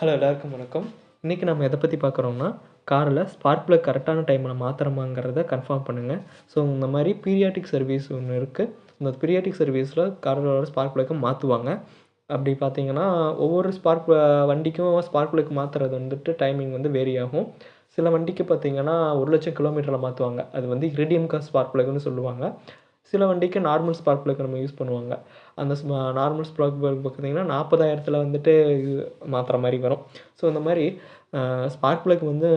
Hello எல்லாருக்கும் வணக்கம். இன்றைக்கி நம்ம எதை பற்றி பார்க்குறோம்னா, காரில் ஸ்பார்க் ப்ளக் கரெக்டான டைமில் மாற்றுறோமாங்கிறத கன்ஃபார்ம் பண்ணுங்கள். ஸோ இந்த மாதிரி பீரியாடிக் சர்வீஸ் ஒன்று இருக்குது. இந்த பீரியாடிக் சர்வீஸில் காரோட ஸ்பார்க் ப்ளக்கை மாற்றுவாங்க. அப்படி பார்த்தீங்கன்னா ஒவ்வொரு வண்டிக்கும் ஸ்பார்க் ப்ளக் மாற்றுறது வந்துட்டு டைமிங் வந்து வேரி ஆகும். சில வண்டிக்கு பார்த்தீங்கன்னா 1,00,000 கிலோமீட்டரில் மாற்றுவாங்க. அது வந்து இரிடியம் காஸ் ஸ்பார்க் ப்ளக்னு சொல்லுவாங்க. சில வண்டிக்கு நார்மல் ஸ்பார்க் ப்ளக் நம்ம யூஸ் பண்ணுவாங்க. அந்த நார்மல் ஸ்பார்க் ப்ளக் பார்த்தீங்கன்னா 40,000 வந்துட்டு மாற்றுற மாதிரி வரும். ஸோ இந்த மாதிரி ஸ்பார்க் ப்ளக் வந்து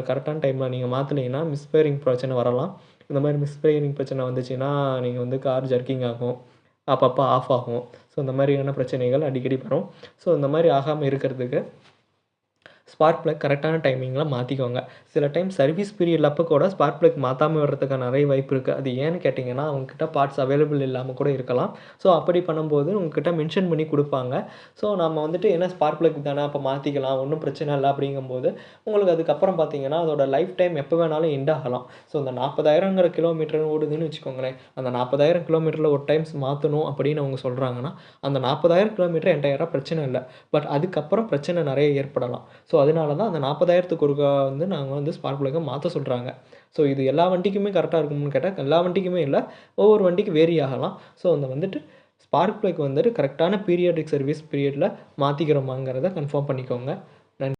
கரெக்டான டைமில் நீங்கள் மாற்றினீங்கன்னா மிஸ்ஃபயரிங் பிரச்சனை வரலாம். இந்த மாதிரி மிஸ்ஃபயரிங் பிரச்சனை வந்துச்சுன்னா நீங்கள் வந்து கார் ஜர்க்கிங் ஆகும், அப்பப்போ ஆஃப் ஆகும். ஸோ இந்த மாதிரியான பிரச்சனைகள் அடிக்கடி வரும். ஸோ இந்த மாதிரி ஆகாமல் இருக்கிறதுக்கு ஸ்பார்க் ப்ளக் கரெக்டான டைமிங்கில் மாற்றிக்கோங்க. சில டைம் சர்வீஸ் பீரியட் அப்போ கூட ஸ்பார்க் ப்ளக் மாற்றாமல் வர்றதுக்கான நிறைய வாய்ப்பு இருக்குது. அது ஏன்னு கேட்டிங்கன்னா அவங்கக்கிட்ட பார்ட்ஸ் அவைலபிள் இல்லாமல் கூட இருக்கலாம். ஸோ அப்படி பண்ணும்போது உங்ககிட்ட மென்ஷன் பண்ணி கொடுப்பாங்க. ஸோ நம்ம வந்துட்டு என்ன ஸ்பார்க் ப்ளக் தானே அப்போ மாற்றிக்கலாம், ஒன்றும் பிரச்சனை இல்லை அப்படிங்கும்போது உங்களுக்கு அதுக்கப்புறம் பார்த்தீங்கன்னா அதோட லைஃப் டைம் எப்போ வேணாலும் எண்ட் ஆகலாம். ஸோ அந்த 40,000 கிலோமீட்டர் ஓடுதுன்னு வச்சுக்கோங்களேன். அந்த 40,000 கிலோமீட்டரில் ஒரு டைம்ஸ் மாற்றணும் அப்படின்னு அவங்க சொல்கிறாங்கன்னா அந்த 40,000 கிலோமீட்டர் என்டையராக பிரச்சனை இல்லை. பட் அதுக்கப்புறம் பிரச்சனை நிறைய ஏற்படலாம். ஸோ அதனால தான் அந்த 40,000த்துக்கு ஒருக்கா வந்து நாங்கள் வந்து ஸ்பார்க் ப்ளக்கை மாற்ற சொல்கிறாங்க. ஸோ இது எல்லா வண்டிக்குமே கரெக்டாக இருக்கும்னு கேட்டால் எல்லா வண்டிக்குமே இல்லை, ஒவ்வொரு வண்டிக்கு வேரி ஆகலாம். ஸோ அந்த வந்துட்டு ஸ்பார்க் ப்ளக் வந்துட்டு கரெக்டான பீரியாடிக் சர்வீஸ் பீரியடில் மாற்றிக்கிறோமாங்கிறத கன்ஃபார்ம் பண்ணிக்கோங்க.